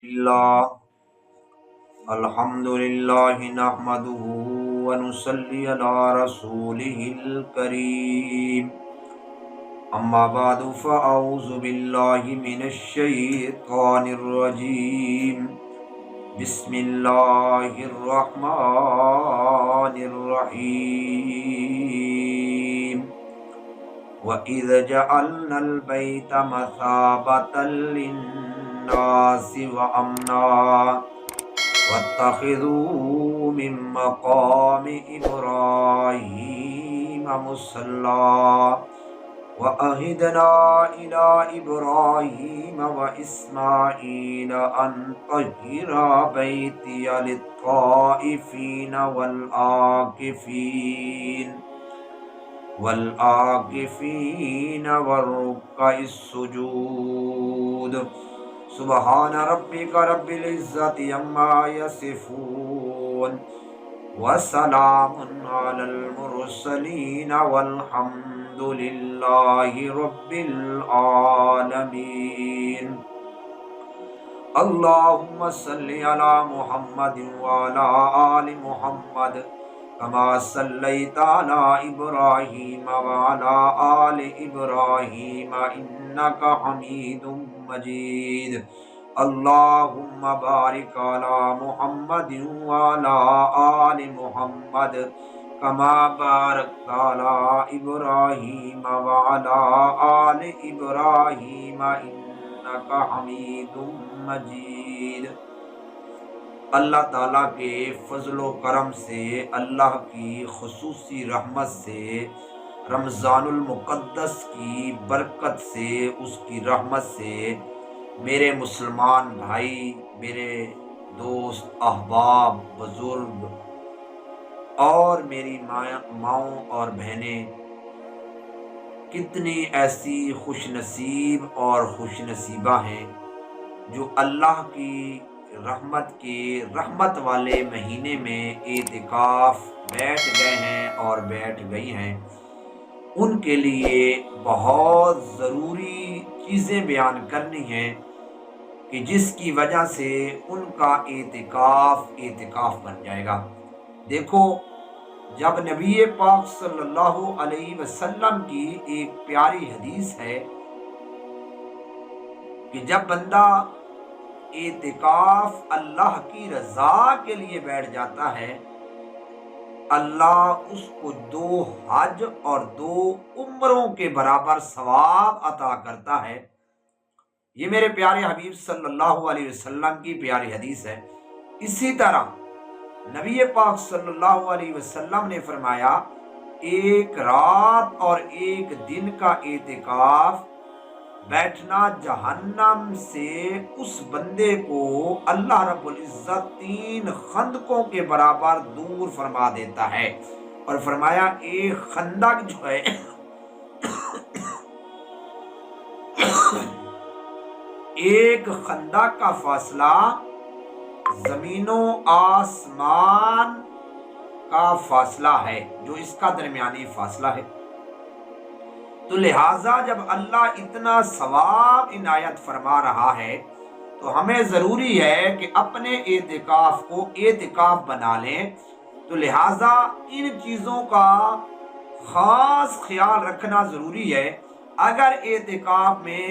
اللہ الحمدللہ نحمدہ ونصلی علی رسولہ الکریم اما بعد فاعوذ باللہ من الشیطان الرجیم بسم اللہ الرحمن الرحیم وَإِذْ جَعَلْنَا الْبَيْتَ مَثَابَةً لِلنَّاسِ وَأَمْنًا وَاتَّخِذُوا مِن مَّقَامِ إِبْرَاهِيمَ مُصَلًّى وَعَهِدْنَا إِلَىٰ إِبْرَاهِيمَ وَإِسْمَاعِيلَ أَن طَهِّرَا بَيْتِيَ لِلطَّائِفِينَ والعاکفین والرکع السجود سبحان ربک رب العزت عما یصفون وسلام علی المرسلین والحمد للہ رب العالمین اللہم صلی علی محمد وعلی آل محمد کما صلیت علی ابراہیم وعلی آل ابراہیم انک حمید مجید اللہم بارک علی محمد وعلی آل محمد کما بارکت علی ابراہیم وعلی آل ابراہیم انک حمید مجید۔ اللہ تعالیٰ کے فضل و کرم سے، اللہ کی خصوصی رحمت سے، رمضان المقدس کی برکت سے، اس کی رحمت سے میرے مسلمان بھائی، میرے دوست، احباب، بزرگ اور میری ماؤں اور بہنیں، کتنی ایسی خوش نصیب اور خوش نصیبہ ہیں جو اللہ کی رحمت کے رحمت والے مہینے میں اعتکاف بیٹھ گئے ہیں اور بیٹھ گئی ہیں۔ ان کے لیے بہت ضروری چیزیں بیان کرنی ہیں کہ جس کی وجہ سے ان کا اعتکاف بن جائے گا۔ دیکھو، جب نبی پاک صلی اللہ علیہ وسلم کی ایک پیاری حدیث ہے کہ جب بندہ اعتکاف اللہ کی رضا کے لیے بیٹھ جاتا ہے، اللہ اس کو 2 حج اور 2 عمروں کے برابر ثواب عطا کرتا ہے۔ یہ میرے پیارے حبیب صلی اللہ علیہ وسلم کی پیاری حدیث ہے۔ اسی طرح نبی پاک صلی اللہ علیہ وسلم نے فرمایا، 1 رات اور 1 دن کا اعتکاف بیٹھنا جہنم سے اس بندے کو اللہ رب العزت 3 خندقوں کے برابر دور فرما دیتا ہے۔ اور فرمایا، ایک خندق جو ہے ایک خندق کا فاصلہ زمین و آسمان کا فاصلہ ہے، جو اس کا درمیانی فاصلہ ہے۔ تو لہٰذا جب اللہ اتنا ثواب عنایت فرما رہا ہے تو ہمیں ضروری ہے کہ اپنے اعتکاف کو اعتکاف بنا لیں۔ تو لہٰذا ان چیزوں کا خاص خیال رکھنا ضروری ہے۔ اگر اعتکاف میں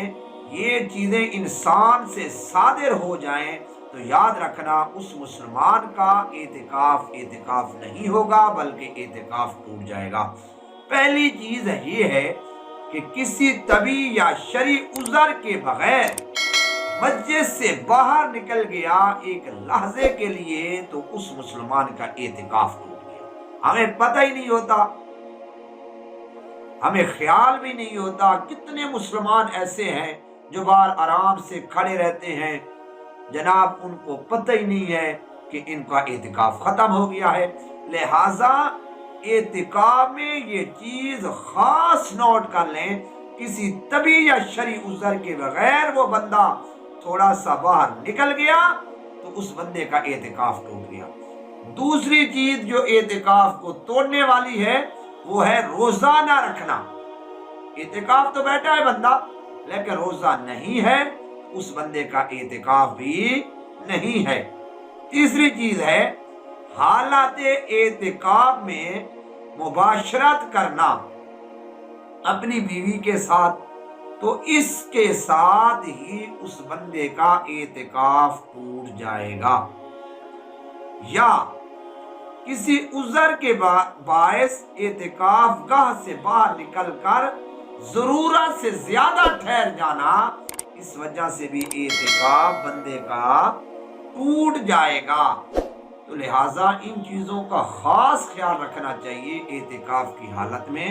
یہ چیزیں انسان سے صادر ہو جائیں تو یاد رکھنا اس مسلمان کا اعتکاف نہیں ہوگا، بلکہ اعتکاف ٹوٹ جائے گا۔ پہلی چیز یہ ہے کہ کسی طبی یا شرعی عذر کے بغیر مسجد سے باہر نکل گیا ایک لحظے کے لیے تو اس مسلمان کا اعتکاف ٹوٹ گیا۔ ہمیں پتہ ہی نہیں ہوتا، ہمیں خیال بھی نہیں ہوتا۔ کتنے مسلمان ایسے ہیں جو باہر آرام سے کھڑے رہتے ہیں، جناب ان کو پتہ ہی نہیں ہے کہ ان کا اعتکاف ختم ہو گیا ہے۔ لہٰذا اعتکاف میں یہ چیز خاص نوٹ کر لیں، کسی طبی یا شرعی عذر کے بغیر وہ بندہ تھوڑا سا باہر نکل گیا تو اس بندے کا اعتکاف ٹوٹ گیا۔ دوسری چیز جو اعتکاف کو توڑنے والی ہے وہ ہے روزہ نہ رکھنا۔ اعتکاف تو بیٹھا ہے بندہ لیکن روزہ نہیں ہے، اس بندے کا اعتکاف بھی نہیں ہے۔ تیسری چیز ہے حالات اعتکاف میں مباشرت کرنا اپنی بیوی کے ساتھ، تو اس کے ساتھ ہی اس بندے کا اعتکاف ٹوٹ جائے گا، یا کسی عذر کے باعث اعتکاف گاہ سے باہر نکل کر ضرورت سے زیادہ ٹھہر جانا، اس وجہ سے بھی اعتکاف بندے کا ٹوٹ جائے گا۔ تو لہٰذا ان چیزوں کا خاص خیال رکھنا چاہیے اعتکاف کی حالت میں۔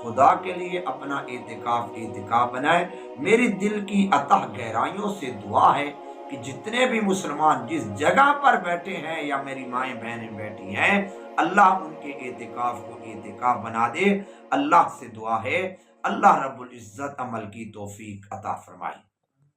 خدا کے لیے اپنا اعتکاف بنائے۔ میری دل کی اتہ گہرائیوں سے دعا ہے کہ جتنے بھی مسلمان جس جگہ پر بیٹھے ہیں یا میری مائیں بہنیں بیٹھی ہیں، اللہ ان کے اعتکاف کو اعتکاف بنا دے۔ اللہ سے دعا ہے اللہ رب العزت عمل کی توفیق عطا فرمائے۔